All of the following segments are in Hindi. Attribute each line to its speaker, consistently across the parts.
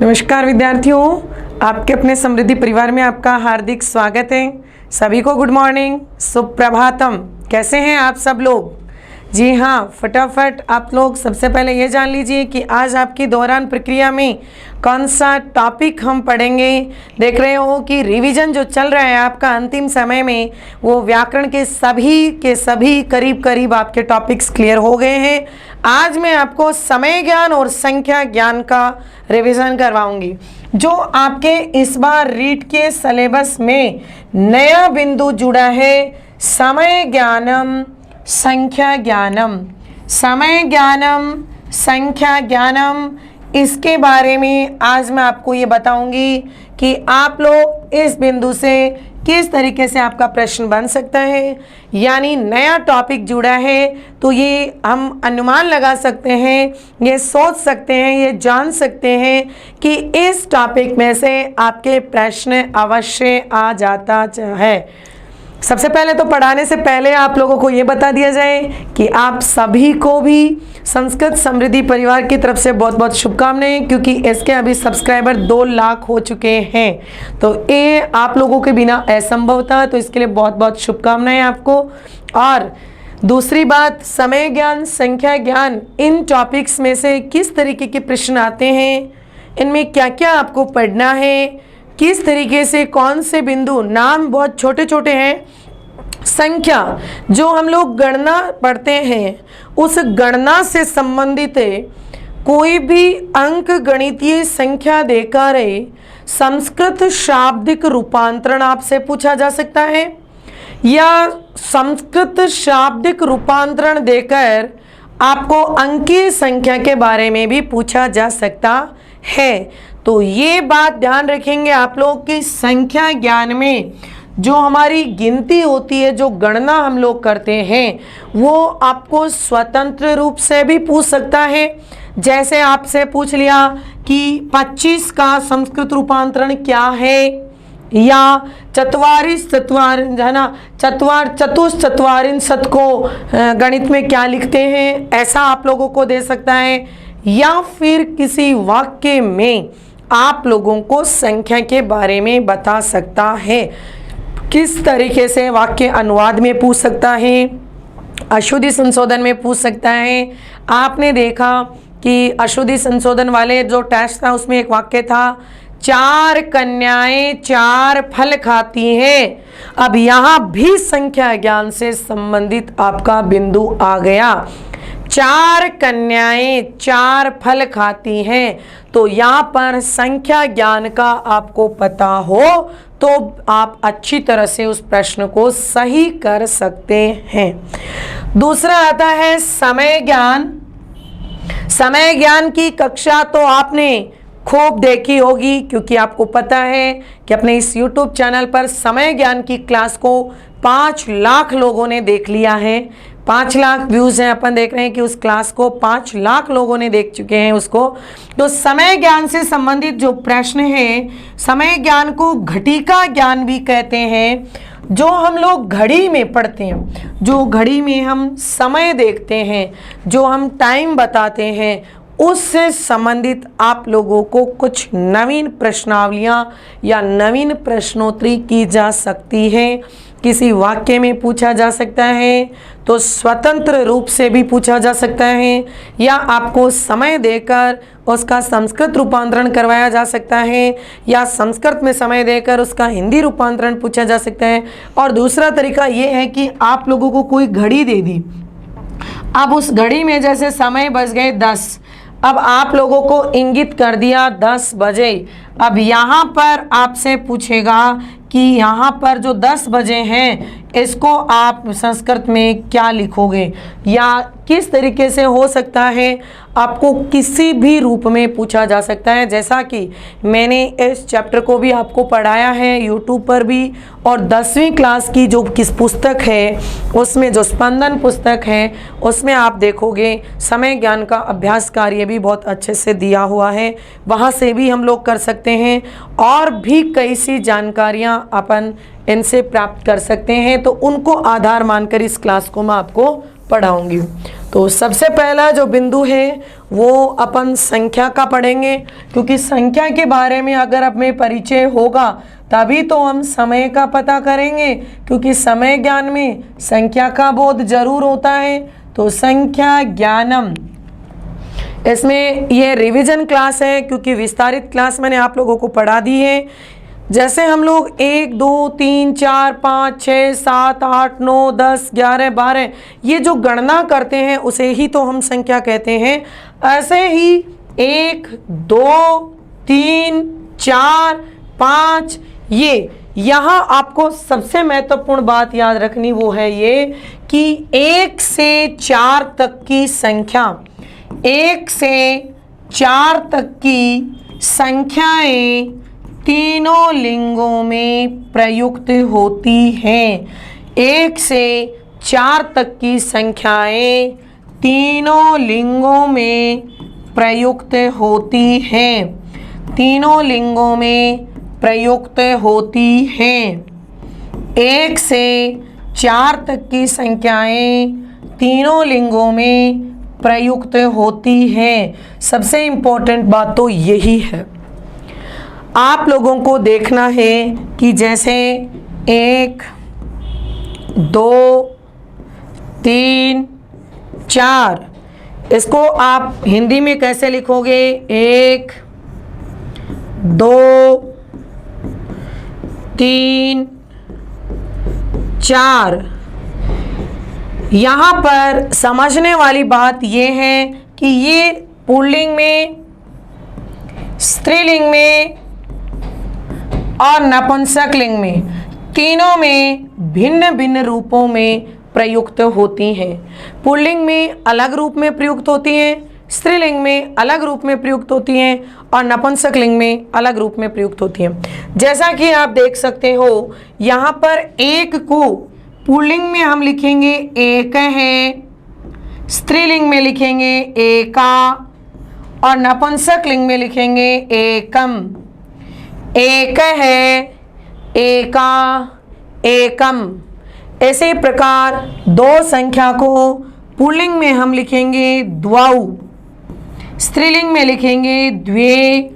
Speaker 1: नमस्कार विद्यार्थियों, आपके अपने समृद्धि परिवार में आपका हार्दिक स्वागत है। सभी को गुड मॉर्निंग, सुप्रभातम। कैसे हैं आप सब लोग? जी हाँ, फटाफट आप लोग सबसे पहले ये जान लीजिए कि आज आपकी दौरान प्रक्रिया में कौन सा टॉपिक हम पढ़ेंगे। देख रहे हो कि रिवीजन जो चल रहा है आपका अंतिम समय में, वो व्याकरण के सभी करीब करीब आपके टॉपिक्स क्लियर हो गए हैं। आज मैं आपको समय ज्ञान और संख्या ज्ञान का रिवीजन करवाऊंगी, जो आपके इस बार रीट के सिलेबस में नया बिंदु जुड़ा है। समय ज्ञानम संख्या ज्ञानम, समय ज्ञानम संख्या ज्ञानम, इसके बारे में आज मैं आपको ये बताऊंगी कि आप लोग इस बिंदु से किस तरीके से आपका प्रश्न बन सकता है। यानी नया टॉपिक जुड़ा है तो ये हम अनुमान लगा सकते हैं, ये सोच सकते हैं, ये जान सकते हैं कि इस टॉपिक में से आपके प्रश्न अवश्य आ जाता है। सबसे पहले तो पढ़ाने से पहले आप लोगों को ये बता दिया जाए कि आप सभी को भी संस्कृत समृद्धि परिवार की तरफ से बहुत बहुत शुभकामनाएं, क्योंकि इसके अभी सब्सक्राइबर 2 लाख हो चुके हैं। तो ये आप लोगों के बिना असंभव था, तो इसके लिए बहुत बहुत शुभकामनाएं आपको। और दूसरी बात, समय ज्ञान संख्या ज्ञान, इन टॉपिक्स में से किस तरीके के प्रश्न आते हैं, इनमें क्या क्या आपको पढ़ना है, किस तरीके से कौन से बिंदु, नाम बहुत छोटे छोटे हैं। संख्या जो हम लोग गणना पढ़ते हैं, उस गणना से संबंधित है। कोई भी अंक गणितीय संख्या देकर संस्कृत शाब्दिक रूपांतरण आपसे पूछा जा सकता है, या संस्कृत शाब्दिक रूपांतरण देकर आपको अंकीय संख्या के बारे में भी पूछा जा सकता है। तो ये बात ध्यान रखेंगे आप लोग कि संख्या ज्ञान में जो हमारी गिनती होती है, जो गणना हम लोग करते हैं, वो आपको स्वतंत्र रूप से भी पूछ सकता है। जैसे आपसे पूछ लिया कि 25 का संस्कृत रूपांतरण क्या है, या चतुश्चत्वारिंशत् को गणित में क्या लिखते हैं, ऐसा आप लोगों को दे सकता है। या फिर किसी वाक्य में आप लोगों को संख्या के बारे में बता सकता है। किस तरीके से वाक्य अनुवाद में पूछ सकता है, अशुद्धि संशोधन में पूछ सकता है। आपने देखा कि अशुद्धि संशोधन वाले जो टेस्ट था उसमें एक वाक्य था, 4 कन्याएं 4 फल खाती हैं। अब यहाँ भी संख्या ज्ञान से संबंधित आपका बिंदु आ गया। 4 कन्याएं 4 फल खाती हैं, तो यहाँ पर संख्या ज्ञान का आपको पता हो तो आप अच्छी तरह से उस प्रश्न को सही कर सकते हैं। दूसरा आता है समय ज्ञान। समय ज्ञान की कक्षा तो आपने खूब देखी होगी, क्योंकि आपको पता है कि अपने इस YouTube चैनल पर समय ज्ञान की क्लास को 5 लाख लोगों ने देख लिया है। 5 लाख व्यूज़ हैं, अपन देख रहे हैं कि उस क्लास को 5 लाख लोगों ने देख चुके हैं उसको। तो समय ज्ञान से संबंधित जो प्रश्न है, समय ज्ञान को घटिका ज्ञान भी कहते हैं। जो हम लोग घड़ी में पढ़ते हैं, जो घड़ी में हम समय देखते हैं, जो हम टाइम बताते हैं, उससे संबंधित आप लोगों को कुछ नवीन प्रश्नावलियाँ या नवीन प्रश्नोत्तरी की जा सकती है। किसी वाक्य में पूछा जा सकता है, तो स्वतंत्र रूप से भी पूछा जा सकता है, या आपको समय देकर उसका संस्कृत रूपांतरण करवाया जा सकता है, या संस्कृत में समय देकर उसका हिंदी रूपांतरण पूछा जा सकता है। और दूसरा तरीका ये है कि आप लोगों को कोई घड़ी दे दी, अब उस घड़ी में जैसे समय बज गए 10, अब आप लोगों को इंगित कर दिया 10 बजे। अब यहाँ पर आपसे पूछेगा कि यहाँ पर जो 10 बजे हैं, इसको आप संस्कृत में क्या लिखोगे, या किस तरीके से हो सकता है, आपको किसी भी रूप में पूछा जा सकता है। जैसा कि मैंने इस चैप्टर को भी आपको पढ़ाया है YouTube पर भी, और 10वीं क्लास की जो किस पुस्तक है, उसमें जो स्पंदन पुस्तक है, उसमें आप देखोगे समय ज्ञान का अभ्यास कार्य भी बहुत अच्छे से दिया हुआ है। वहाँ से भी हम लोग कर सकते हैं, और भी कई सी जानकारियाँ अपन इनसे प्राप्त कर सकते हैं। तो उनको आधार मानकर इस क्लास को मैं आपको पढ़ाऊंगी। तो सबसे पहला जो बिंदु है वो अपन संख्या का पढ़ेंगे, क्योंकि संख्या के बारे में अगर हमें परिचय होगा तभी तो हम समय का पता करेंगे, क्योंकि समय ज्ञान में संख्या का बोध जरूर होता है। तो संख्या ज्ञानम, इसमें ये रिवीजन क्लास है क्योंकि विस्तारित क्लास मैंने आप लोगों को पढ़ा दी है। जैसे हम लोग 1 2 3 4 5 6 7 8 9 10 11 12 ये जो गणना करते हैं उसे ही तो हम संख्या कहते हैं। ऐसे ही 1 2 3 4 5 ये यहाँ आपको सबसे महत्वपूर्ण बात याद रखनी वो है ये कि 1 से 4 तक की संख्या, 1 से 4 तक की संख्याएं तीनों लिंगों में प्रयुक्त होती हैं। 1 से 4 तक की संख्याएं तीनों लिंगों में प्रयुक्त होती हैं, तीनों लिंगों में प्रयुक्त होती हैं। 1 से 4 तक की संख्याएं तीनों लिंगों में प्रयुक्त होती हैं। सबसे इम्पोर्टेंट बात तो यही है। आप लोगों को देखना है कि जैसे 1 2 3 4 इसको आप हिंदी में कैसे लिखोगे? 1 2 3 4। यहाँ पर समझने वाली बात ये है कि ये पुल्लिंग में, स्त्रीलिंग में और नपुंसक लिंग में तीनों में भिन्न भिन्न रूपों में प्रयुक्त होती हैं। पुल्लिंग में अलग रूप में प्रयुक्त होती हैं, स्त्रीलिंग में अलग रूप में प्रयुक्त होती हैं और नपुंसक लिंग में अलग रूप में प्रयुक्त होती हैं। जैसा कि आप देख सकते हो यहाँ पर 1 को पुल्लिंग में हम लिखेंगे एक है, स्त्रीलिंग में लिखेंगे एका और नपुंसक लिंग में लिखेंगे एकम। एक है, एका, एकम। ऐसे प्रकार 2 संख्या को पुल्लिंग में हम लिखेंगे द्वौ, स्त्रीलिंग में लिखेंगे द्वे,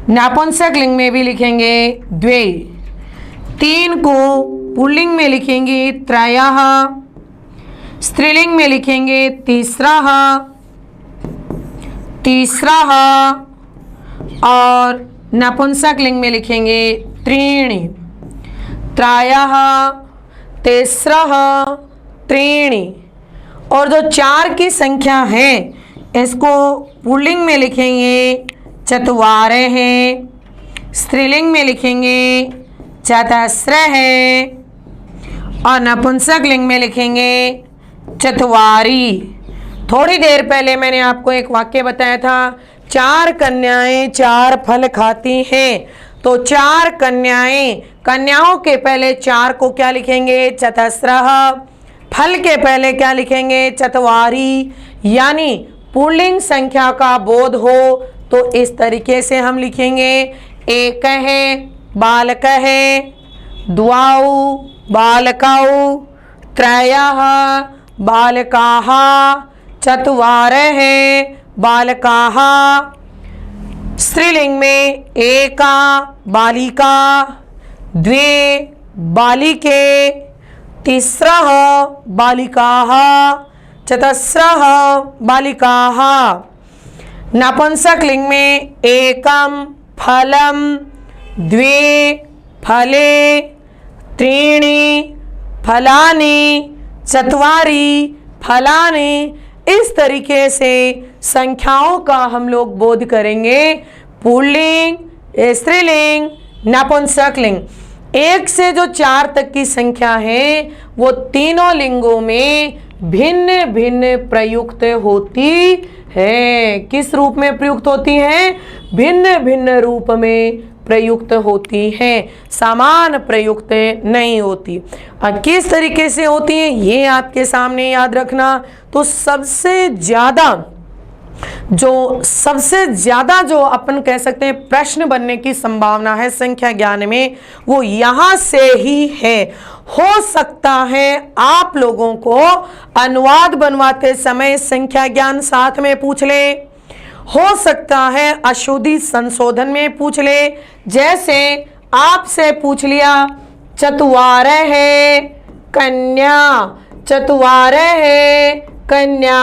Speaker 1: नपुंसक लिंग में भी लिखेंगे द्वे। 3 को पुल्लिंग में लिखेंगे त्रयः, स्त्रीलिंग में लिखेंगे तीसरः, तीसरः और नपुंसक लिंग में लिखेंगे त्रीणि। त्रयः, तीसरः, त्रीणि। और जो 4 की संख्या है इसको पुल्लिंग में लिखेंगे चत्वारः, स्त्रीलिंग में लिखेंगे चतस्रः और नपुंसक लिंग में लिखेंगे चत्वारि। थोड़ी देर पहले मैंने आपको एक वाक्य बताया था, 4 कन्याएं 4 फल खाती हैं। तो 4 कन्याएं, कन्याओं के पहले 4 को क्या लिखेंगे? चतस्रः। फल के पहले क्या लिखेंगे? चत्वारि। यानी पुल्लिंग संख्या का बोध हो तो इस तरीके से हम लिखेंगे एक है, बालक है, द्वौ बालकौ, त्रयः बालकाः, चत्वारः बालकाः। स्त्रीलिंग में एका बालिका, द्वे बालिके, तीसरः बालिकाः, चतस्रः बालिकाः। नपुंसक लिंग में एकम फलम, द्वे फले, त्रीणि फलानि, चत्वारि फलानि। इस तरीके से संख्याओं का हम लोग बोध करेंगे। पुल्लिंग, स्त्रीलिंग, नपुंसक लिंग। 1 से जो 4 तक की संख्या है वो तीनों लिंगों में भिन्न भिन्न प्रयुक्त होती है। किस रूप में प्रयुक्त होती है? भिन्न भिन्न रूप में प्रयुक्त होती है, समान प्रयुक्त नहीं होती। किस तरीके से होती है ये आपके सामने याद रखना। तो सबसे ज़्यादा जो सबसे ज़्यादा जो अपन कह सकते हैं प्रश्न बनने की संभावना है संख्या ज्ञान में, वो यहाँ से ही है। हो सकता है आप लोगों को अनुवाद बनवाते समय संख्या ज्ञान साथ में पूछ ले, हो सकता है अशुद्धि संशोधन में पूछ ले। जैसे आपसे पूछ लिया चतुवारह है कन्या, चतुवारह है कन्या।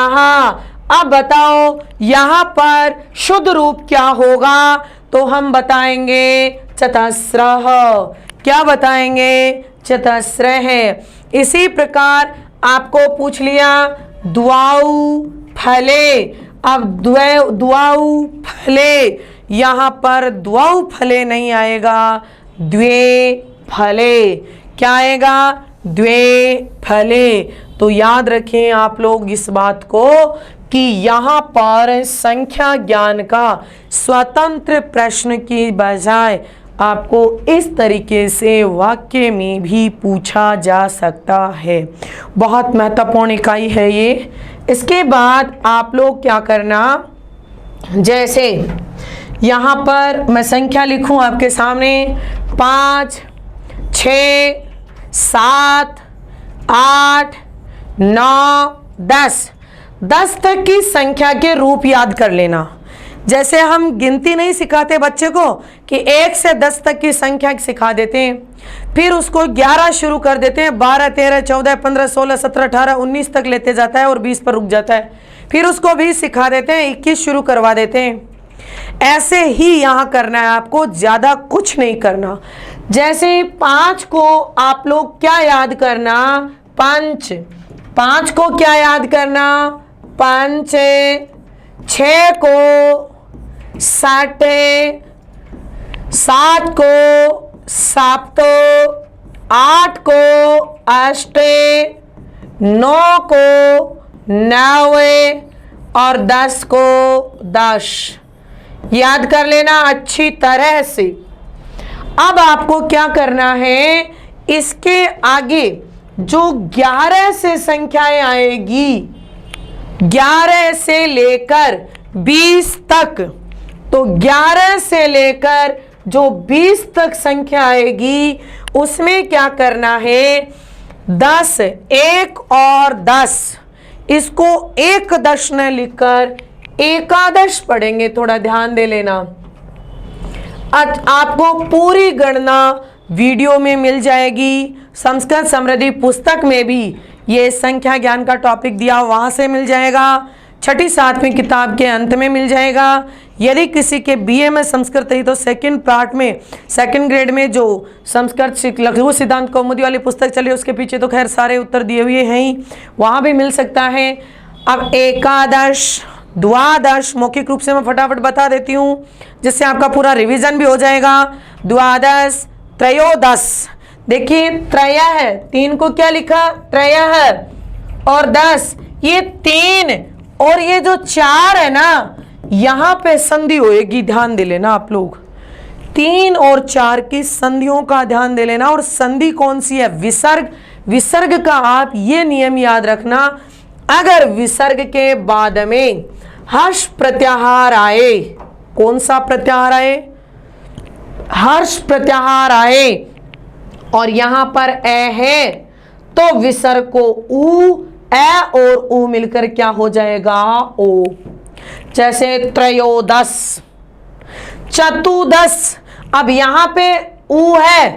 Speaker 1: अब बताओ यहाँ पर शुद्ध रूप क्या होगा, तो हम बताएंगे चतस्रः। क्या बताएंगे? चतस्रः है। इसी प्रकार आपको पूछ लिया द्वाऊ फले, अब द्वाऊ फले, यहाँ पर द्वाऊ फले नहीं आएगा, द्वे फले। क्या आएगा? द्वे फले। तो याद रखें आप लोग इस बात को कि यहाँ पर संख्या ज्ञान का स्वतंत्र प्रश्न की बजाय आपको इस तरीके से वाक्य में भी पूछा जा सकता है। बहुत महत्वपूर्ण इकाई है ये। इसके बाद आप लोग क्या करना, जैसे यहाँ पर मैं संख्या लिखूं आपके सामने 5, 6, 7, 8, 9, 10 तक की संख्या के रूप याद कर लेना। जैसे हम गिनती नहीं सिखाते बच्चे को कि 1 से 10 तक की संख्या सिखा देते हैं, फिर उसको 11 शुरू कर देते हैं, 12, 13, 14, 15, 16, 17, 18, 19 तक लेते जाता है और 20 पर रुक जाता है। फिर उसको 20 सिखा देते हैं, 21 शुरू करवा देते हैं। ऐसे ही यहाँ करना है आपको, ज़्यादा कुछ नहीं करना। जैसे 5 को आप लोग क्या याद करना, पंच। 5 को क्या याद करना, पंच। 6 को साटे, 7 को साप्तो, 8 को अष्टे, 9 को नवे और 10 को 10। याद कर लेना अच्छी तरह से। अब आपको क्या करना है, इसके आगे जो 11 से संख्याएं आएगी, 11 से लेकर 20 तक, तो 11 से लेकर जो 20 तक संख्या आएगी उसमें क्या करना है, 10, 1 और 10, इसको एक दश न लिखकर एकादश पढ़ेंगे। थोड़ा ध्यान दे लेना। आपको पूरी गणना वीडियो में मिल जाएगी। संस्कृत समृद्धि पुस्तक में भी ये संख्या ज्ञान का टॉपिक दिया, वहाँ से मिल जाएगा। 6ठी 7वीं किताब के अंत में मिल जाएगा। यदि किसी के बीए में संस्कृत है तो सेकंड पार्ट में, सेकंड ग्रेड में जो संस्कृत लघु सिद्धांत कौमुदी वाली पुस्तक चली उसके पीछे तो खैर सारे उत्तर दिए हुए हैं ही, वहाँ भी मिल सकता है। अब एकादश, द्वादश मौखिक रूप से मैं फटाफट बता देती हूँ जिससे आपका पूरा रिवीजन भी हो जाएगा। द्वादश, त्रयोदश, देखिए त्रय है, 3 को क्या लिखा, त्रय है, और 10, ये 3 और ये जो 4 है ना, यहाँ पे संधि होएगी, ध्यान दे लेना आप लोग। 3 और 4 की संधियों का ध्यान दे लेना। और संधि कौन सी है, विसर्ग। विसर्ग का आप ये नियम याद रखना, अगर विसर्ग के बाद में हर्ष प्रत्याहार आए, कौन सा प्रत्याहार आए, हर्ष प्रत्याहार आए, और यहां पर ए है, तो विसर्ग को उ, ए और उ मिलकर क्या हो जाएगा, ओ। जैसे त्रयोदश, चतुर्दश, अब यहां पे उ है,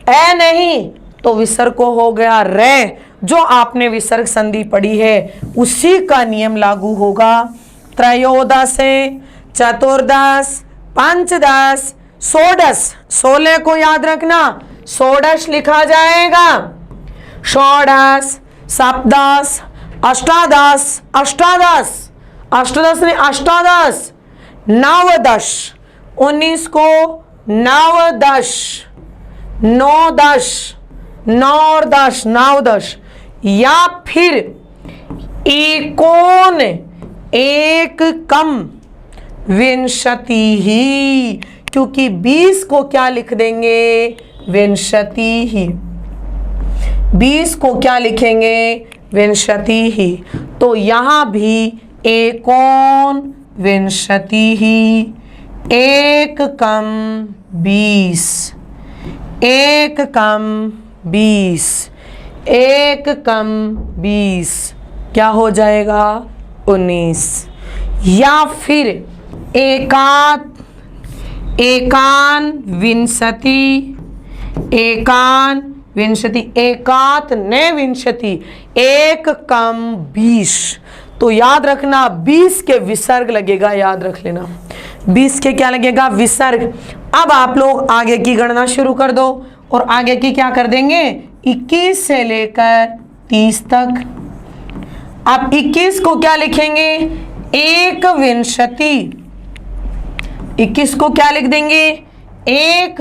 Speaker 1: ए नहीं, तो विसर्ग को हो गया रे। जो आपने विसर्ग संधि पढ़ी है उसी का नियम लागू होगा। त्रयोदश, चतुर्दश, पंचदश, षोडश, 16 को याद रखना, षोडश लिखा जाएगा। षोडश, सप्तदश, अष्टादश, अष्टादश, अष्टादश ने अष्टादश, नवदश, 19 को नवदश, नवदश, नवदश, नवदश, या फिर एकोन, एक कम विंशति ही, क्योंकि 20 को क्या लिख देंगे, विंशति ही। 20 को क्या लिखेंगे, विंशति ही। तो यहां भी एकोन विंशतिः एक कम 20, एक कम 20, एक कम 20 क्या हो जाएगा 19। या फिर एकान विंशति, एकान विंशति, एकात ने विंशति, एक कम 20। तो याद रखना 20 के विसर्ग लगेगा, याद रख लेना 20 के क्या लगेगा विसर्ग। अब आप लोग आगे की गणना शुरू कर दो और आगे की क्या कर देंगे 21 से लेकर 30 तक। अब 21 को क्या लिखेंगे एक विंशति, 21 को क्या लिख देंगे एक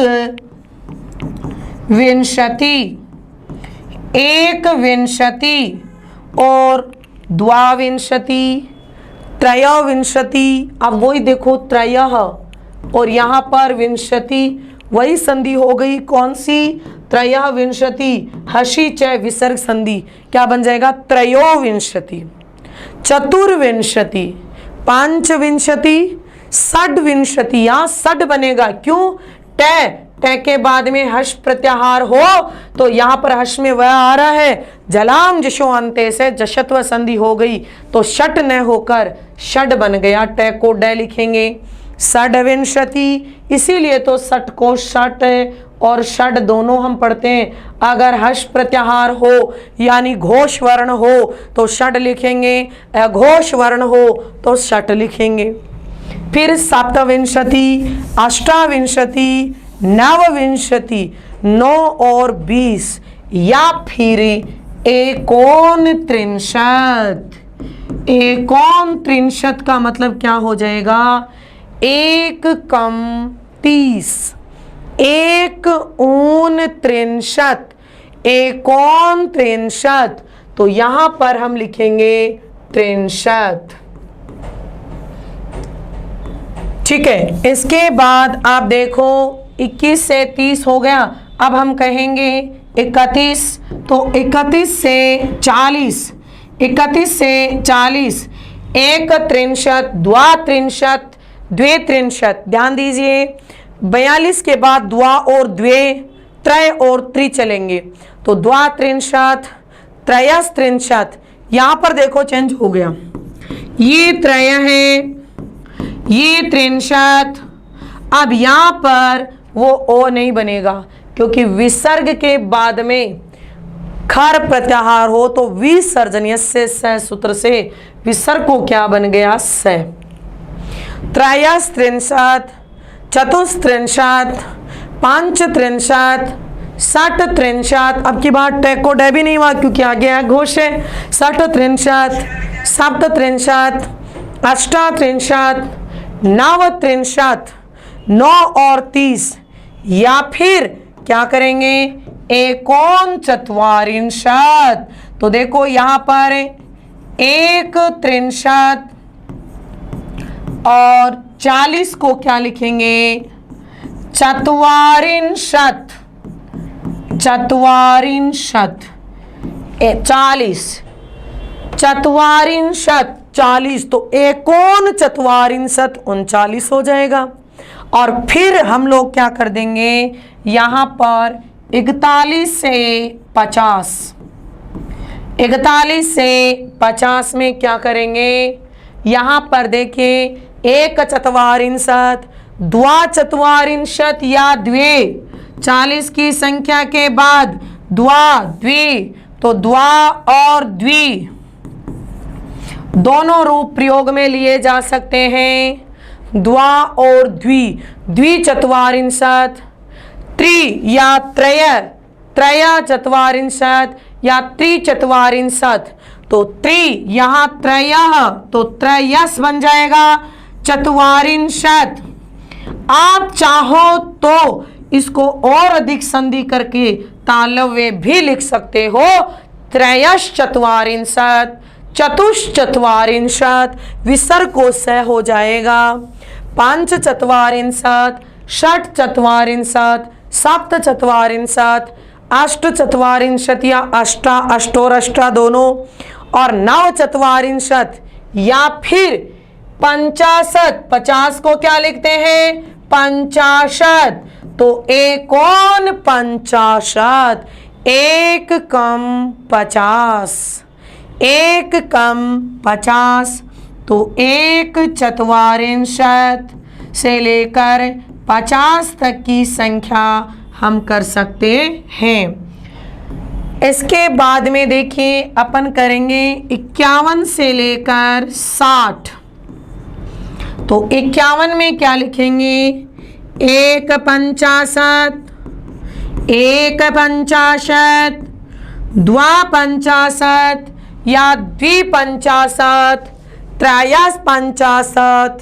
Speaker 1: विंशति, एक विंशति और द्वाविंशति, त्रयोविंशति। अब वही देखो त्रयः और यहाँ पर विंशति, वही संधि हो गई कौन सी त्रयः विंशति, हसी च विसर्ग संधि क्या बन जाएगा त्रयोविंशति, चतुर्विंशति, पंचविंशति, षड्विंशति। यहाँ षड बनेगा क्यों ट के बाद में हर्ष प्रत्याहार हो तो यहाँ पर हर्ष में वह आ रहा है जलाम जशो अंते से जशत्व संधि हो गई तो षट न होकर षड बन गया, ट को ड लिखेंगे। षड्विंशति, इसीलिए तो षट को षट और षड दोनों हम पढ़ते हैं। अगर हर्ष प्रत्याहार हो यानी घोष वर्ण हो तो षड लिखेंगे, अघोष वर्ण हो तो षट लिखेंगे। फिर सप्तविंशति, अष्टाविंशति, नवविंशति, 9 और 20 या फिर एकोनत्रिंशत्। एकोनत्रिंशत् का मतलब क्या हो जाएगा एक कम 30, एक ऊनत्रिंशत्, एकोनत्रिंशत्। तो यहां पर हम लिखेंगे त्रिंशत्। ठीक है, इसके बाद आप देखो 21 से 30 हो गया। अब हम कहेंगे 31, तो 31 से 40, 31 से 40, एक त्रिंशत्, द्वात्रिंशत्, द्वित्रिंशत्। ध्यान दीजिए 42 के बाद द्वा और द्वे, त्रय और त्रि चलेंगे तो द्वात्रिंशत्, त्रयस्त्रिंशत्। यहाँ पर देखो चेंज हो गया, ये त्रय है, ये त्रिंशत्। अब यहाँ पर वो ओ नहीं बनेगा क्योंकि विसर्ग के बाद में खर प्रत्याहार हो तो विसर्जनीय से स सूत्र से विसर्ग को क्या बन गया स। त्रयस्त्रिंशत्, चतुस्त्रिंशत्, पंचत्रिंशत्, षट्त्रिंशत्। अब की बात ट को ड भी नहीं हुआ क्योंकि आगे घोष है। षट्त्रिंशत्, सप्तत्रिंशत्, अष्टात्रिंशत्, नवत्रिंशत्, 9 और 30 या फिर क्या करेंगे एकोनचत्वारिंशत्। तो देखो यहां पर एक त्रिंशत् और 40 को क्या लिखेंगे चत्वारिंशत्, चत्वारिंशत् 40, चत्वारिंशत् 40 तो एकोनचत्वारिंशत् 39 हो जाएगा। और फिर हम लोग क्या कर देंगे यहाँ पर 41 से 50, 41 से 50 में क्या करेंगे यहाँ पर देखिए एक चत्वारिंशत्, द्वाचत्वारिंशत् या द्वे, 40 की संख्या के बाद द्वा द्वि, तो द्वा और द्वि दोनों रूप प्रयोग में लिए जा सकते हैं। द्वा और द्वि, द्विचत्वारिंशत्, त्रि या त्रय, त्रय चत्वारिंशत् या त्रिचत्वारिंशत्। तो त्रि यहाँ त्रयः तो त्रयस् बन जाएगा चत्वारिंशत्। आप चाहो तो इसको और अधिक संधि करके तालव्य भी लिख सकते हो, त्रयश्चत्वारिंशत्, चतुश्चत्वारिंशत्, विसर्ग को स हो जाएगा। पंचचत्वारिंशत्, षट्चत्वारिंशत्, सप्तचत्वारिंशत्, अष्टचत्वारिंशत् या अष्टा, अष्टोर अष्टा दोनों, और नवचत्वारिंशत् या फिर पंचाशत, 50 को क्या लिखते हैं? पंचाशत। तो एकोन पंचाशत, एक कम 50, एक कम 50। तो एक चत्वारिंशत से लेकर 50 तक की संख्या हम कर सकते हैं। इसके बाद में देखिए अपन करेंगे 51 से लेकर 60। तो 51 में क्या लिखेंगे? एक पंचाशत, एक पंचाशत, द्वापंचाशत या द्विपंचाशत, त्रयस पंचाशत,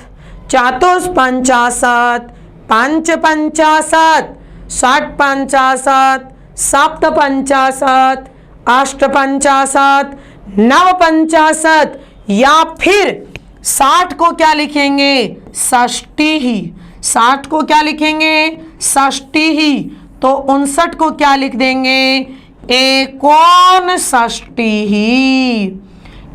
Speaker 1: चतुष्पंचाशत, पंचपंचाशत, षट्पंचाशत, सप्तपंचाशत, अष्टपंचाशत, नवपंचाशत या फिर 60 को क्या लिखेंगे? षष्ठी ही। 60 को क्या लिखेंगे? षष्ठी ही। तो 59 को क्या लिख देंगे? एकोन षष्ठी ही,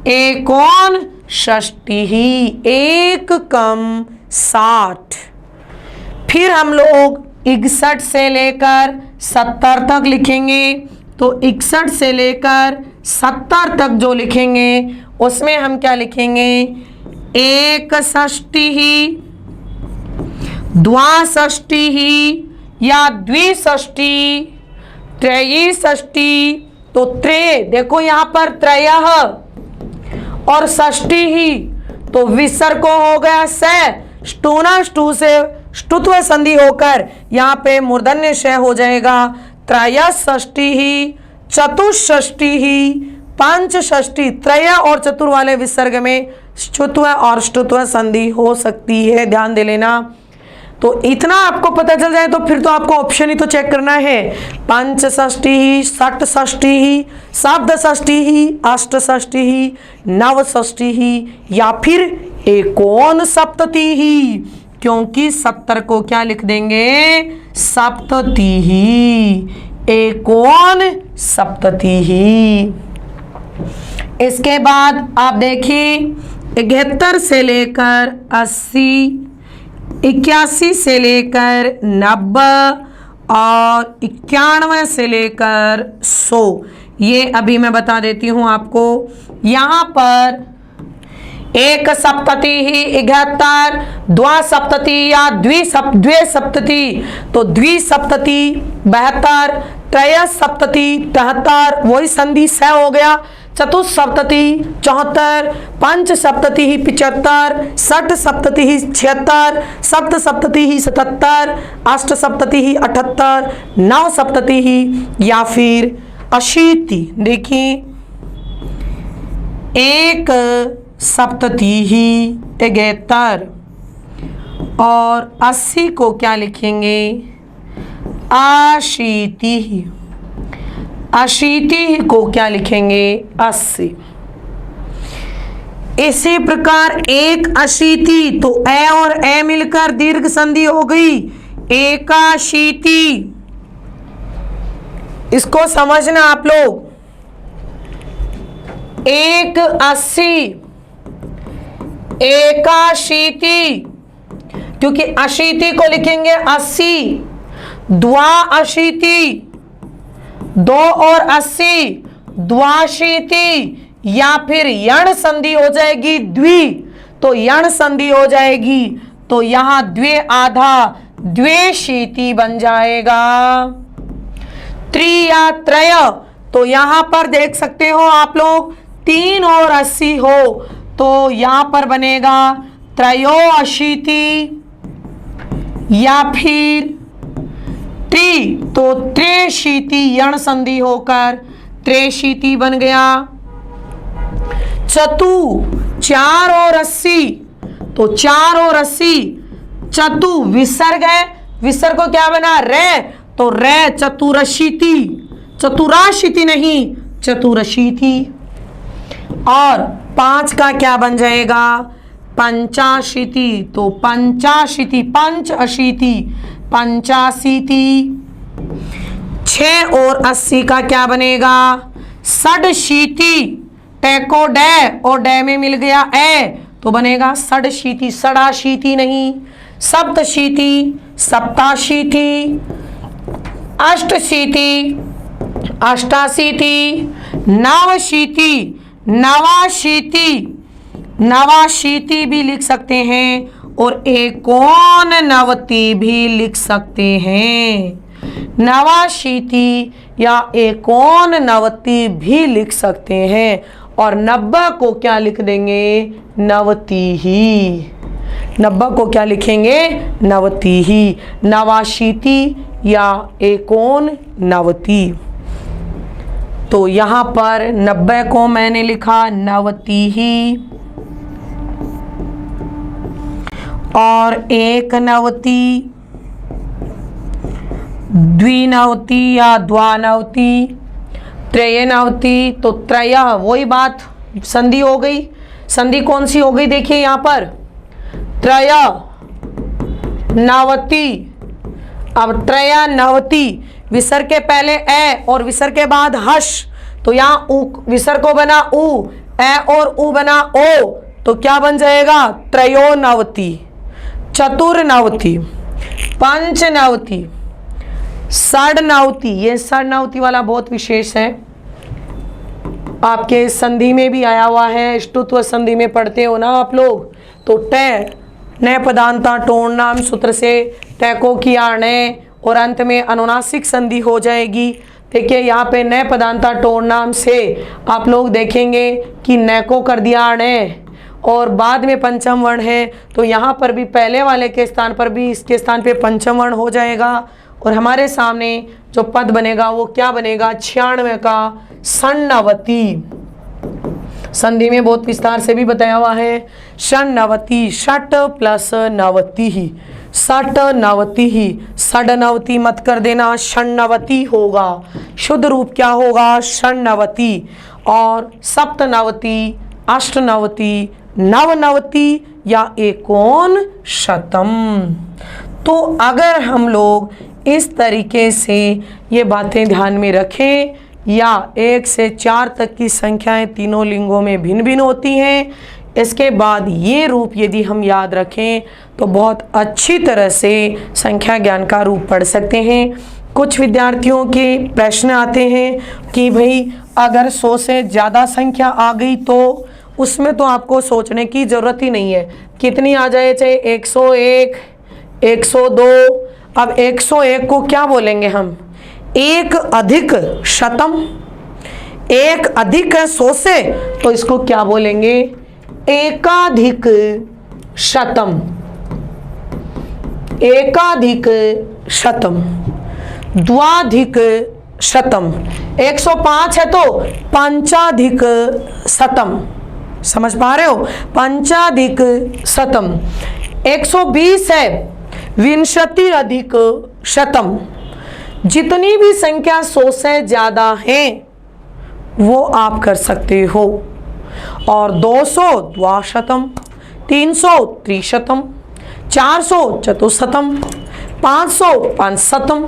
Speaker 1: एकोन षष्ठी ही, एक कम 60। फिर हम लोग 61 से लेकर 70 तक लिखेंगे। तो 61 से लेकर 70 तक जो लिखेंगे उसमें हम क्या लिखेंगे? एक षष्ठी ही, द्वाषष्ठी ही या द्विषष्ठी, त्रयी षष्ठी। तो त्रय देखो यहाँ पर त्रयः और षष्ठी ही, तो विसर्ग को हो गया से, स्टूना स्टू से ष्टुत्व संधि होकर यहाँ पे मूर्धन्य श हो जाएगा। त्रयषष्ठी ही, चतुष्षष्ठी ही, पंचषष्ठी। त्रय और चतुर वाले विसर्ग में ष्टुत्व और ष्टुत्व संधि हो सकती है, ध्यान दे लेना। तो इतना आपको पता चल जाए तो फिर तो आपको ऑप्शन ही तो चेक करना है। पंचषष्ठी ही, षट्षष्ठी ही, सप्तषष्ठी ही, अष्टषष्ठी ही, नवषष्ठी ही या फिर एकोन सप्तति ही, क्योंकि 70 को क्या लिख देंगे? सप्तति ही, एकोन सप्तति ही। इसके बाद आप देखिए 71 से लेकर 80, 81 से लेकर 90 और 91 से लेकर 100। ये अभी मैं बता देती हूँ आपको। यहाँ पर एक सप्तति ही 71, द्विसप्तति या द्विसप्तति, तो द्विसप्तति 72, त्रयसप्तति 73, वही संधि स हो गया। चतुस्सप्तति 74, पंचसप्तति ही 75, षट्सप्तति ही 76, सप्तसप्तति ही 77, अष्टसप्तति ही 78, नवसप्तति ही या फिर 80। देखिए एक सप्तति ही 73 और 80 को क्या लिखेंगे? अशीति ही, अशीति को क्या लिखेंगे? 80। इसी प्रकार एक अशीति, तो ए और ए मिलकर दीर्घ संधि हो गई, एकाशीति। इसको समझना आप लोग। एक 80, एकाशीति, क्योंकि अशीति को लिखेंगे 80, द्वाअशीति, 2 और 80, द्वाशीति या फिर यण संधि हो जाएगी द्वि, तो यण संधि हो जाएगी, तो यहां द्वे आधा द्वेशीति बन जाएगा। त्रि या त्रय, तो यहां पर देख सकते हो आप लोग 3 और 80 हो, तो यहां पर बनेगा त्रयोअशीति या फिर त्रि, तो त्रेशीति यण संधि होकर त्रेशीति बन गया। चतु 4 और 80, तो 4 और 80, चतु विसर्ग है, विसर्ग को क्या बना? रे, तो रे चतुरशीति, चतुराशीति नहीं चतुरशीति। और 5 का क्या बन जाएगा? पंचाशीति, तो पंचाशीति, पंच अशीति, पंचाशीति। 6 और 80 का क्या बनेगा? षड्शीति, टे को डे और डे में मिल गया ए, तो बनेगा षडशीति, षडाशीति नहीं, सप्तशीति, सप्ताशीति, अष्टशीति, अष्टाशीति, नवशीति, नवाशीति, नवाशीति भी लिख सकते हैं और एकोननवति भी लिख सकते हैं। नवाशीति या एकोननवति भी लिख सकते हैं और 90 को क्या लिख देंगे? नवति ही। 90 को क्या लिखेंगे? नवति ही। नवाशीति या एकोननवति। तो यहाँ पर 90 को मैंने लिखा नवति ही और एकनवति, द्विनवति या द्वानवति, त्रयनवति। तो त्रय वही बात, संधि हो गई। संधि कौन सी हो गई? देखिए यहाँ पर त्रय नवति। अब त्रय नवति, विसर्ग के पहले ए और विसर्ग के बाद हश, तो यहाँ उ विसर्ग को बना उ, ए और उ बना ओ, तो क्या बन जाएगा? त्रयोनवति, चतुर्नवति, पंचनवति, षडनवति। ये षडनवति वाला बहुत विशेष है, आपके संधि में भी आया हुआ है, ष्टुत्व संधि में पढ़ते हो ना आप लोग। तो टे न पदांता टोण नाम सूत्र से टे को किया ने और अंत में अनुनासिक संधि हो जाएगी। देखिए यहाँ पे न पदांता टोण नाम से आप लोग देखेंगे कि न को कर दिया ने और बाद में पंचम वर्ण है, तो यहाँ पर भी पहले वाले के स्थान पर भी इसके स्थान पे पंचम वर्ण हो जाएगा और हमारे सामने जो पद बनेगा वो क्या बनेगा? 96 का षण्णवति। संधि में बहुत विस्तार से भी बताया हुआ है। षण्णवति, षट प्लस नवति ही, षट नवति ही, षडनवति मत कर देना, षण्णवति होगा। शुद्ध रूप क्या होगा? षण्णवति। और सप्तनवति, अष्टनवति, नवनवति या एकोनशतम। तो अगर हम लोग इस तरीके से ये बातें ध्यान में रखें, या 1 से 4 तक की संख्याएं तीनों लिंगों में भिन्न भिन्न होती हैं, इसके बाद ये रूप यदि हम याद रखें तो बहुत अच्छी तरह से संख्या ज्ञान का रूप पढ़ सकते हैं। कुछ विद्यार्थियों के प्रश्न आते हैं कि भाई अगर 100 से ज़्यादा संख्या आ गई तो उसमें तो आपको सोचने की ज़रूरत ही नहीं है, कितनी आ जाए, चाहे 101, 102। अब 101 को क्या बोलेंगे हम? एक अधिक शतम। एक अधिक है 100 से, तो इसको क्या बोलेंगे? एकाधिक शतम। एकाधिक शतम, द्वाधिक शतम। 105 है तो पंचाधिक शतम। समझ पा रहे हो? पंचाधिक शतम। 120 है विंशति अधिक शतम। जितनी भी संख्या 100 से ज़्यादा है वो आप कर सकते हो। और 200 द्वाशतम, 300 त्रिशतम, 400 चतुशतम, 500 पंचशतम।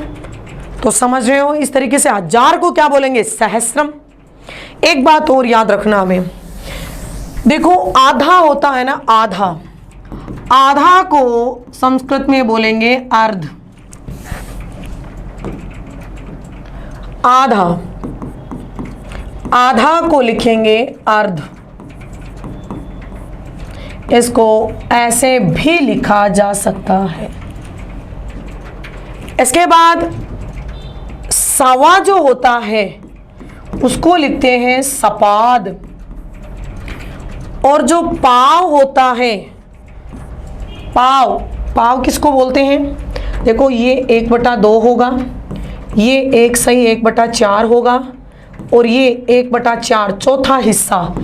Speaker 1: तो समझ रहे हो? इस तरीके से 1000 को क्या बोलेंगे? सहस्रम। एक बात और याद रखना हमें, देखो आधा होता है ना, आधा, आधा को संस्कृत में बोलेंगे अर्ध। आधा, आधा को लिखेंगे अर्ध। इसको ऐसे भी लिखा जा सकता है। इसके बाद सवा जो होता है उसको लिखते हैं सपाद। और जो पाव होता है, पाव, पाव किसको बोलते हैं? देखो ये 1/2 होगा, ये 1 सही 1/4 होगा और ये 1/4 चौथा हिस्सा,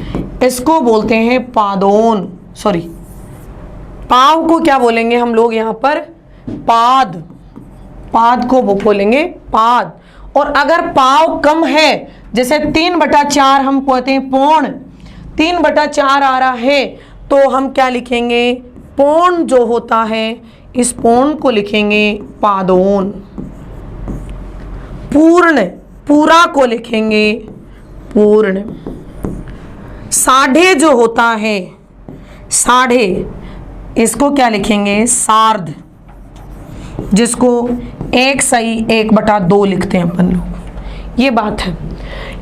Speaker 1: इसको बोलते हैं पादोन। सॉरी, पाव को क्या बोलेंगे हम लोग यहाँ पर? पाद। पाद को वो बोलेंगे पाद। और अगर पाव कम है, जैसे 3/4 हम कहते हैं पौन, 3/4 आ रहा है, तो हम क्या लिखेंगे? पौन जो होता है, इस पौन को लिखेंगे पादोन। पूर्ण, पूरा को लिखेंगे पूर्ण। साढ़े जो होता है, साढ़े, इसको क्या लिखेंगे सार्ध, जिसको 1/2 लिखते हैं अपन लोग। ये बात है।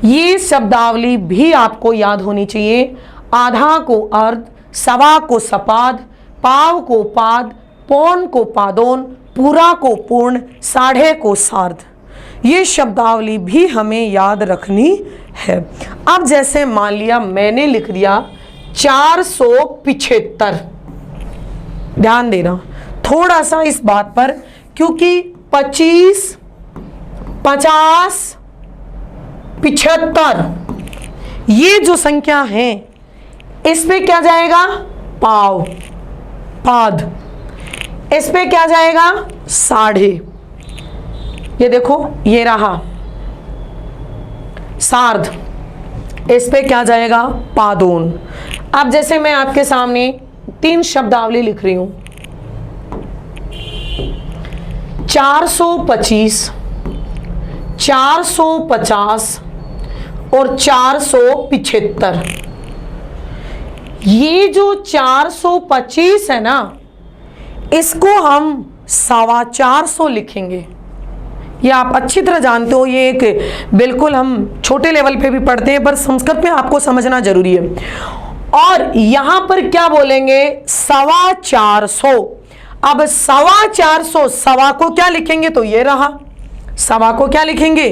Speaker 1: ये शब्दावली भी आपको याद होनी चाहिए। आधा को अर्ध, सवा को सपाद, पाव को पाद, पौन को पादोन, पूरा को पूर्ण, साढ़े को सार्ध। ये शब्दावली भी हमें याद रखनी है। अब जैसे मान लिया मैंने लिख दिया 475, ध्यान देना थोड़ा सा इस बात पर, क्योंकि 25, 50, 75 ये जो संख्या है इस पे क्या जाएगा पाव, पाद, इस पे क्या जाएगा साढ़े, ये देखो ये रहा सार्ध, इस पे क्या जाएगा पादोन। अब जैसे मैं आपके सामने 3 शब्दावली लिख रही हूं, 425, 450 और 475। ये जो 425 है ना, इसको हम 425 लिखेंगे। ये आप अच्छी तरह जानते हो, ये एक बिल्कुल हम छोटे लेवल पे भी पढ़ते हैं, पर संस्कृत में आपको समझना जरूरी है। और यहां पर क्या बोलेंगे 425। अब 425 सवा को क्या लिखेंगे, तो ये रहा सवा को क्या लिखेंगे,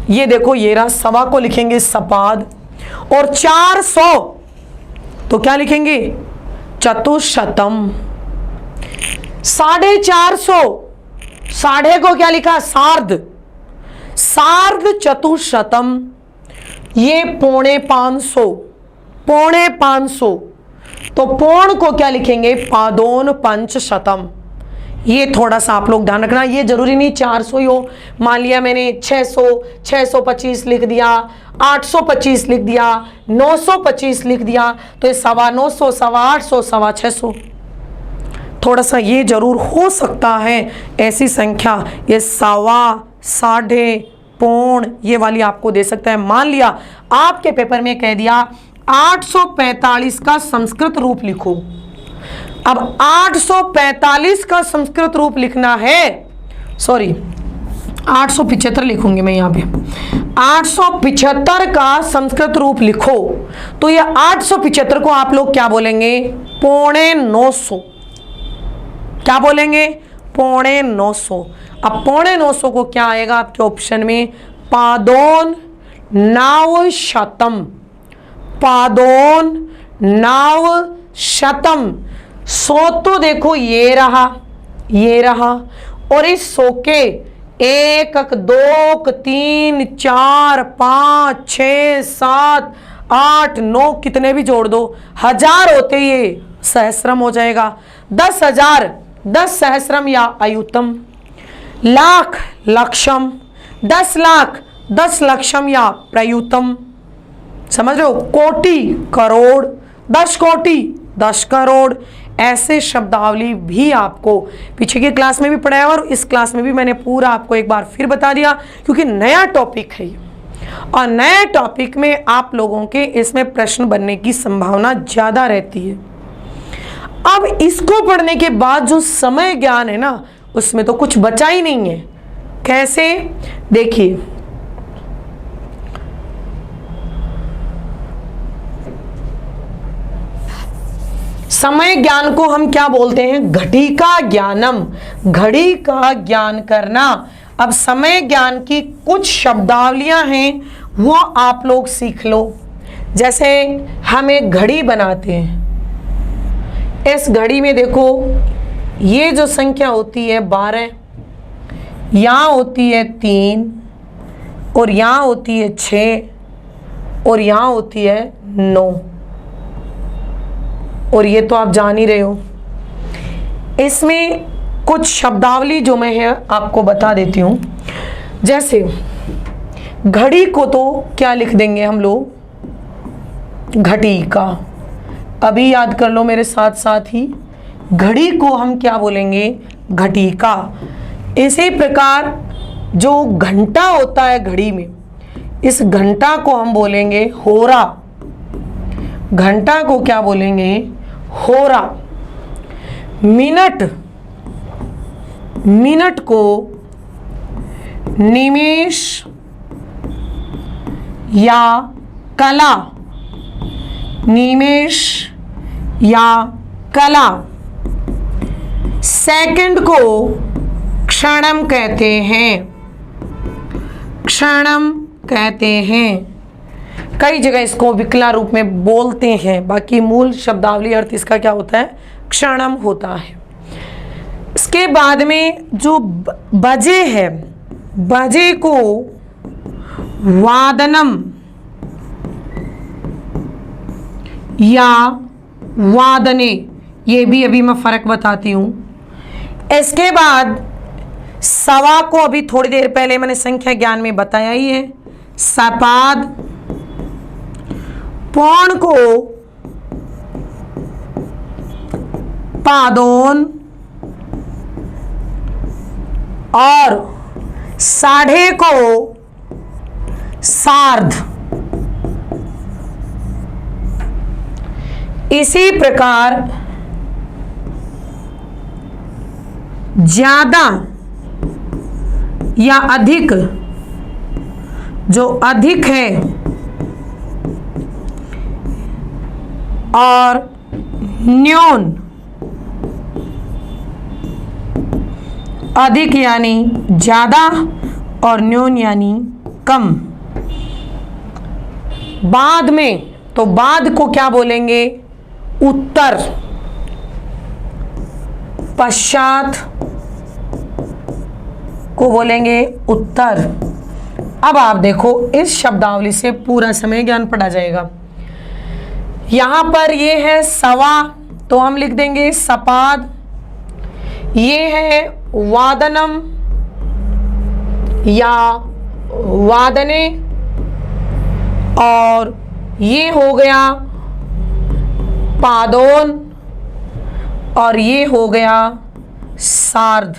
Speaker 1: ये देखो ये रहा सवा को लिखेंगे सपाद, और 400 तो क्या लिखेंगे चतुशतम। 450 साढ़े को क्या लिखा सार्ध, सार्ध चतुशतम। ये 550, 550 तो पौन को क्या लिखेंगे पादोन पंचशतम। ये थोड़ा सा आप लोग ध्यान रखना, ये जरूरी नहीं 400 ही हो। मान लिया मैंने 600, 625 लिख दिया, 825 लिख दिया, 925 लिख दिया, तो ये 925, 850, 650। थोड़ा सा ये जरूर हो सकता है ऐसी संख्या, ये सवा, साढ़े, पौन ये वाली आपको दे सकता है। मान लिया आपके पेपर में कह दिया 845 का संस्कृत रूप लिखो। अब 845 का संस्कृत रूप लिखना है, सॉरी 875 लिखूंगी मैं यहाँ पे, 875 का संस्कृत रूप लिखो, तो ये 875 को आप लोग क्या बोलेंगे 950। क्या बोलेंगे 950। अब 950 को क्या आएगा आपके ऑप्शन में पादोन नवशतम, पादोन नवशतम। 100 तो देखो ये रहा, ये रहा, और इस 100 के 1, 2, 3, 4, 5, 6, 7, 8, 9 कितने भी जोड़ दो, 1000 होते ये सहस्रम हो जाएगा। 10,000 10 सहस्रम या अयुतम, लाख लक्षम, 10 लाख 10 लक्षम या प्रयुतम। समझ रहे हो, कोटि करोड़, 10 कोटि 10 करोड़। ऐसे शब्दावली भी आपको पीछे की क्लास में भी पढ़ाया और इस क्लास में भी मैंने पूरा आपको एक बार फिर बता दिया, क्योंकि नया टॉपिक है ये, और नए टॉपिक में आप लोगों के इसमें प्रश्न बनने की संभावना ज़्यादा रहती है। अब इसको पढ़ने के बाद जो समय ज्ञान है ना, उसमें तो कुछ बचा ही नहीं है। कैसे, देखिए समय ज्ञान को हम क्या बोलते हैं घड़ी का ज्ञानम, घड़ी का ज्ञान करना। अब समय ज्ञान की कुछ शब्दावलियां हैं वो आप लोग सीख लो। जैसे हम एक घड़ी बनाते हैं, इस घड़ी में देखो ये जो संख्या होती है 12, यहाँ होती है 3, और यहाँ होती है 6, और यहाँ होती है 9, और ये तो आप जान ही रहे हो। इसमें कुछ शब्दावली जो मैं है आपको बता देती हूँ। जैसे घड़ी को तो क्या लिख देंगे हम लोग घटी का, अभी याद कर लो मेरे साथ साथ ही, घड़ी को हम क्या बोलेंगे घटी का। इसी प्रकार जो घंटा होता है घड़ी में, इस घंटा को हम बोलेंगे होरा, घंटा को क्या बोलेंगे? होरा। मिनट, मिनट को निमेष या कला, निमेष या कला। सेकंड को क्षणम कहते हैं, क्षणम कहते हैं। कई जगह इसको विकला रूप में बोलते हैं, बाकी मूल शब्दावली अर्थ इसका क्या होता है? क्षणम होता है। इसके बाद में जो बजे है, बजे को वादनम या वादने, ये भी अभी मैं फर्क बताती हूं। इसके बाद सवा को अभी थोड़ी देर पहले मैंने संख्या ज्ञान में बताया ही है, सपाद। पौन को पादोन और साढ़े को सार्ध। इसी प्रकार ज्यादा या अधिक, जो अधिक है और न्यून, अधिक यानी ज्यादा और न्यून यानी कम। बाद में, तो बाद को क्या बोलेंगे? उत्तर। पश्चात को बोलेंगे उत्तर। अब आप देखो, इस शब्दावली से पूरा समय ज्ञान पढ़ा जाएगा। यहां पर ये है सवा, तो हम लिख देंगे सपाद। ये है वादनम या वादने, और ये हो गया पादोन, और ये हो गया सार्ध।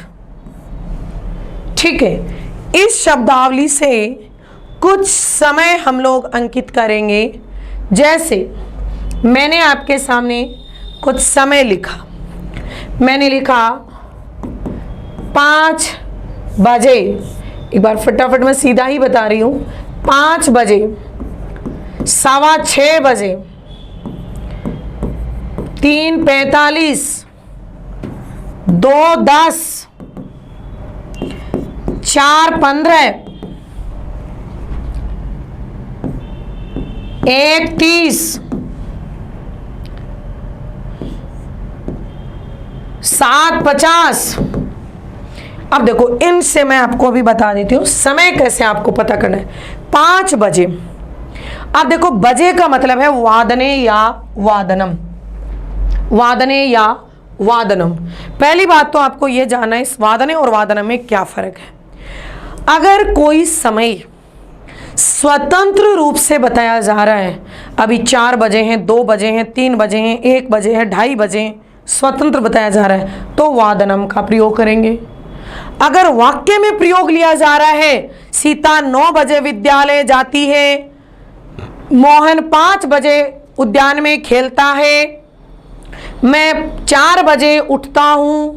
Speaker 1: ठीक है, इस शब्दावली से कुछ समय हम लोग अंकित करेंगे। जैसे मैंने आपके सामने कुछ समय लिखा, मैंने लिखा 5 बजे। एक बार फटाफट मैं सीधा ही बता रही हूँ, 5 बजे, 6:15 बजे, 3:45, 2:10, 4:15, 1:30, 7:50। अब देखो, इनसे मैं आपको अभी बता देती हूँ समय कैसे आपको पता करना है। 5 बजे, अब देखो बजे का मतलब है वादने या वादनम, वादने या वादनम। पहली बात तो आपको यह जानना है इस वादने और वादनम में क्या फर्क है। अगर कोई समय स्वतंत्र रूप से बताया जा रहा है, अभी 4 बजे हैं, 2 बजे हैं, 3 बजे हैं, 1 बजे है, 2:30 बजे हैं, स्वतंत्र बताया जा रहा है, तो वादनम का प्रयोग करेंगे। अगर वाक्य में प्रयोग लिया जा रहा है, सीता 9 बजे विद्यालय जाती है, मोहन 5 बजे उद्यान में खेलता है, मैं 4 बजे उठता हूं,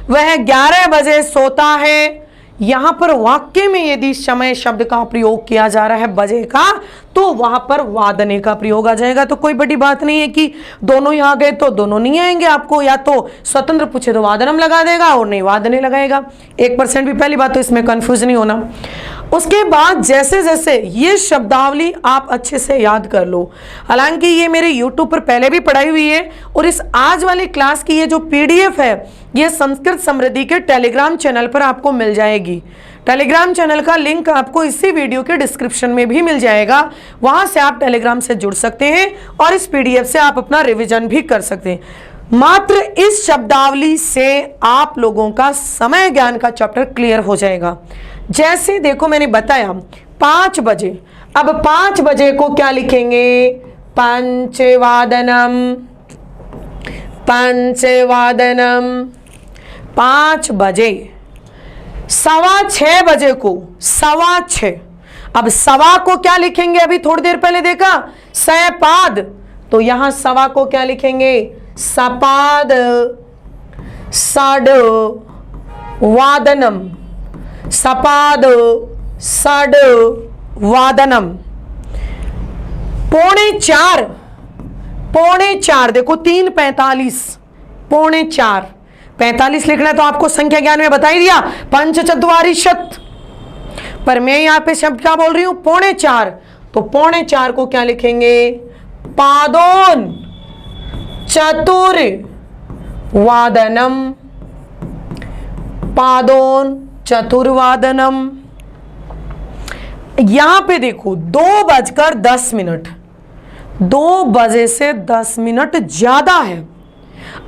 Speaker 1: वह 11 बजे सोता है। यहां पर वाक्य में यदि समय शब्द का प्रयोग किया जा रहा है बजे का, तो वहां पर वादने का प्रयोग आ जाएगा। तो कोई बड़ी बात नहीं है कि दोनों ही आ गए तो दोनों नहीं आएंगे। आपको या तो स्वतंत्र पूछे तो वादनम लगा देगा और नहीं वादने लगाएगा। 1% भी, पहली बात तो इसमें कंफ्यूज नहीं होना। उसके बाद जैसे जैसे ये शब्दावली आप अच्छे से याद कर लो। हालांकि ये मेरे यूट्यूब पर पहले भी पढ़ाई हुई है, और इस आज वाली क्लास की ये जो PDF है, ये संस्कृत समृद्धि के टेलीग्राम चैनल पर आपको मिल जाएगी। टेलीग्राम चैनल का लिंक आपको इसी वीडियो के डिस्क्रिप्शन में भी मिल जाएगा। वहां से आप टेलीग्राम से जुड़ सकते हैं और इस PDF से आप अपना रिवीजन भी कर सकते हैं। मात्र इस शब्दावली से आप लोगों का समय ज्ञान का चैप्टर क्लियर हो जाएगा। जैसे देखो मैंने बताया 5 बजे, अब 5 बजे को क्या लिखेंगे? पंचवादनम, पंचवादनम। 5 बजे, 6:15 बजे को 6:15। अब सवा को क्या लिखेंगे? अभी थोड़ी देर पहले देखा, सपाद, तो यहां सवा को क्या लिखेंगे? सपाद षड वादनम, सपाद षड वादनम। पौने चार देखो 3:45, पौने चार, 45 लिखना है तो आपको संख्या ज्ञान में बता ही दिया, पंचचत्वारी शत। पर मैं यहां पे शब्द क्या बोल रही हूं? पौने चार। तो पौने चार को क्या लिखेंगे? पादोन चतुर वादनम, पादोन चतुर्वादनम। यहां पे देखो 2:10, 2 बजे से 10 मिनट ज्यादा है।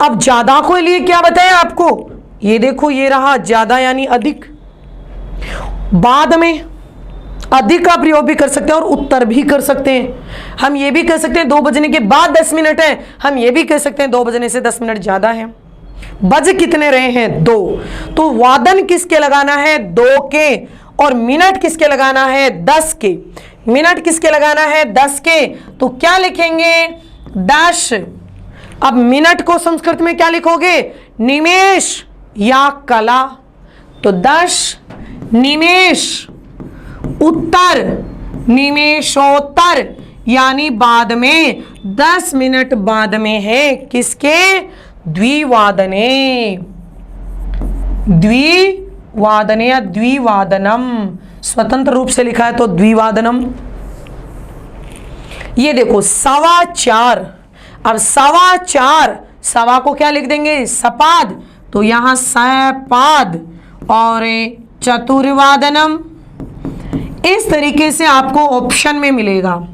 Speaker 1: अब ज्यादा को लिए क्या बताया आपको? ये देखो, ये रहा ज्यादा यानी अधिक। बाद में अधिक का प्रयोग भी कर सकते हैं और उत्तर भी कर सकते हैं। हम ये भी कह सकते हैं 2 बजने के बाद 10 मिनट है, हम ये भी कह सकते हैं 2 बजने से 10 मिनट ज्यादा है। बज कितने रहे हैं? 2। तो वादन किसके लगाना है? 2 के। और मिनट किसके लगाना है? 10 के। मिनट किसके लगाना है? 10 के। तो क्या लिखेंगे? 10। अब मिनट को संस्कृत में क्या लिखोगे? निमेष या कला। तो 10 निमेष, उत्तर निमेषोत्तर, यानी बाद में 10 मिनट बाद में है। किसके? द्विवादने, द्विवादने या द्विवादनम। स्वतंत्र रूप से लिखा है तो द्विवादनम। ये देखो 4:15। अब 4:15, सवा को क्या लिख देंगे? सपाद। तो यहां सपाद और चतुर्वादनम। इस तरीके से आपको ऑप्शन में मिलेगा।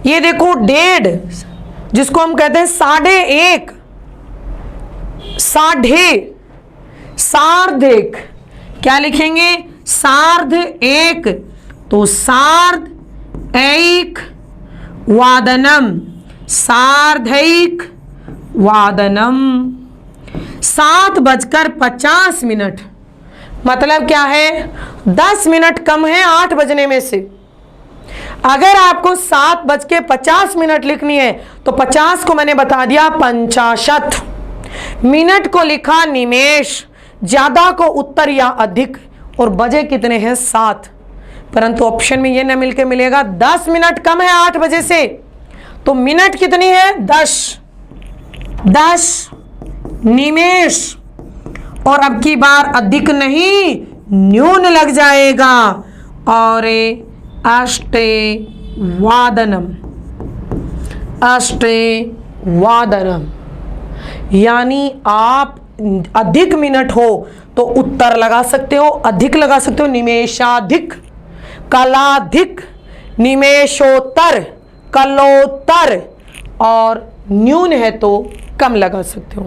Speaker 1: ये देखो 1:30, जिसको हम कहते हैं 1:30, सार्धेक, क्या लिखेंगे? सार्ध एक। तो सार्ध एक वादनम, सार्धैक वादनम। 7:50, मतलब क्या है? 10 मिनट कम है 8 बजने में से। अगर आपको 7:50 लिखनी है तो 50 को मैंने बता दिया 50, मिनट को लिखा निमेष, ज्यादा को उत्तर या अधिक, और बजे कितने हैं? 7। परंतु ऑप्शन में ये न मिलके मिलेगा 10 मिनट कम है 8 बजे से, तो मिनट कितनी है? 10 निमेष। और अब की बार अधिक नहीं, न्यून लग जाएगा। और अष्टे वादनम, अष्टे वादनम, यानी आप अधिक मिनट हो तो उत्तर लगा सकते हो, अधिक लगा सकते हो, निमेषाधिक, कलाधिक, निमेषोत्तर, कलोत्तर, और न्यून है तो कम लगा सकते हो।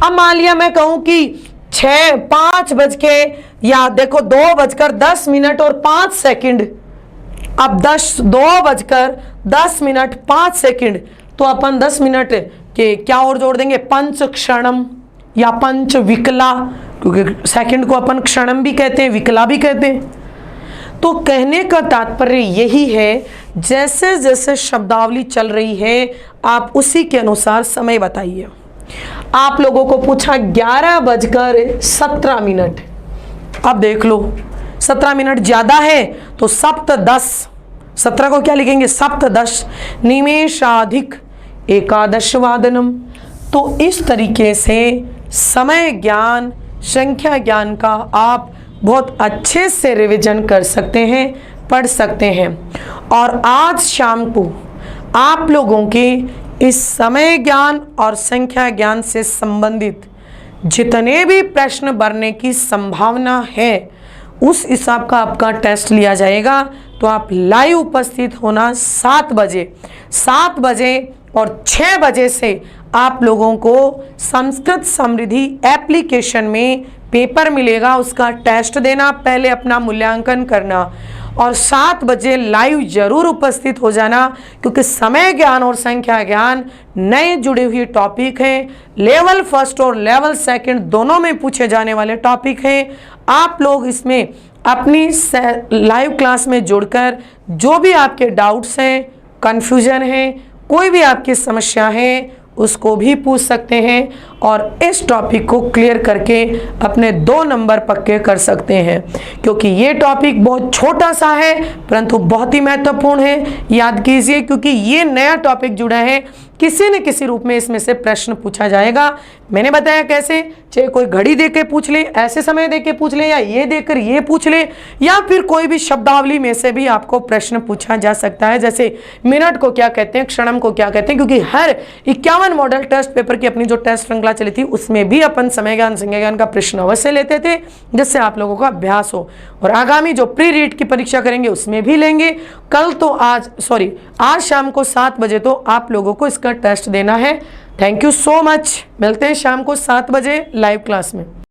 Speaker 1: अब मान लिया मैं कहूं कि 5 बज के, या देखो 2:10 और 5 सेकंड। अब 2:10 तो अपन 10 मिनट के क्या और जोड़ देंगे? पंच क्षणम या पंच विकला, क्योंकि सेकंड को अपन क्षणम भी कहते हैं, विकला भी कहते हैं। तो कहने का तात्पर्य यही है, जैसे जैसे शब्दावली चल रही है आप उसी के अनुसार समय बताइए। आप लोगों को पूछा 11:17। अब देख लो 17 मिनट ज्यादा है तो 7:10, 17 को क्या लिखेंगे? 7:10 निमेषाधिक एकादश वादनम। तो इस तरीके से समय ज्ञान, संख्या ज्ञान का आप बहुत अच्छे से रिवीजन कर सकते हैं, पढ़ सकते हैं। और आज शाम को आप लोगों के इस समय ज्ञान और संख्या ज्ञान से संबंधित जितने भी प्रश्न बनने की संभावना है उस हिसाब का आपका टेस्ट लिया जाएगा। तो आप लाइव उपस्थित होना 7 बजे और 6 बजे से आप लोगों को संस्कृत समृद्धि एप्लीकेशन में पेपर मिलेगा, उसका टेस्ट देना, पहले अपना मूल्यांकन करना और 7 बजे लाइव जरूर उपस्थित हो जाना, क्योंकि समय ज्ञान और संख्या ज्ञान नए जुड़े हुए टॉपिक हैं। लेवल 1 और लेवल 2 दोनों में पूछे जाने वाले टॉपिक हैं। आप लोग इसमें अपनी लाइव क्लास में जुड़कर जो भी आपके डाउट्स हैं, कन्फ्यूजन है, कोई भी आपकी समस्या है उसको भी पूछ सकते हैं और इस टॉपिक को क्लियर करके अपने 2 नंबर पक्के कर सकते हैं, क्योंकि ये टॉपिक बहुत छोटा सा है परंतु बहुत ही महत्वपूर्ण है। याद कीजिए, क्योंकि ये नया टॉपिक जुड़ा है, किसी न किसी रूप में इसमें से प्रश्न पूछा जाएगा। मैंने बताया कैसे, चाहे कोई घड़ी देके पूछ ले, ऐसे समय देके पूछ ले, या ये देकर ये पूछ ले, या फिर कोई भी शब्दावली में से भी आपको प्रश्न पूछा जा सकता है। जैसे मिनट को क्या कहते हैं, क्षणम को क्या कहते हैं, क्योंकि हर 51 मॉडल टेस्ट पेपर की अपनी जो टेस्ट श्रृंखला चली थी उसमें भी अपन समय ज्ञान संज्ञा ज्ञान का प्रश्न अवश्य लेते थे, जिससे आप लोगों का अभ्यास हो। और आगामी जो प्री रीड की परीक्षा करेंगे उसमें भी लेंगे। आज शाम को 7 बजे तो आप लोगों को इसका टेस्ट देना है। Thank you so much. मिलते हैं शाम को 7 बजे लाइव क्लास में।